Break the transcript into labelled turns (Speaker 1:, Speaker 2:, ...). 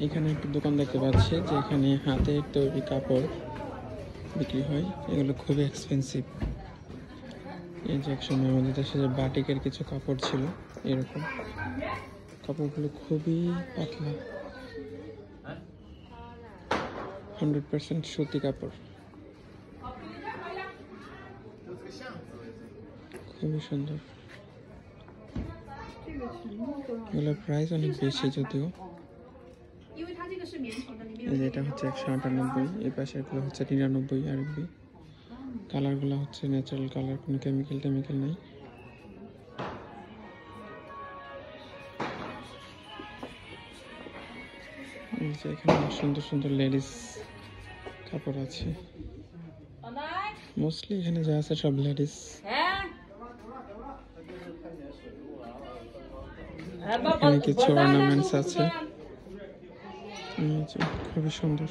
Speaker 1: এখানে একটা দোকান দেখতে পাচ্ছি যেখানে হাতের তৈরি কাপড় বিক্রি হয়। এগুলো খুবই এক্সপেন্সিভ। এই যে একসময় আমাদের দেশে যে বাটিকের কিছু কাপড় ছিল, এরকম কাপড়গুলো খুবই পাতলা, 100% সুতি কাপড়, খুবই সুন্দর। এগুলোর প্রাইস অনেক বেশি যদিও। এটা হচ্ছে 198, এই পাশে এগুলো হচ্ছে 99 আরবি। কালারগুলো হচ্ছে ন্যাচারাল কালার, কোনো কেমিক্যাল নেই। এই যে এখানে সুন্দর সুন্দর লেডিস কাপড় আছে, মোস্টলি এখানে যা আছে সব লেডিস। এখানে কিছু অর্নামেন্টস আছে, খুবই সুন্দর।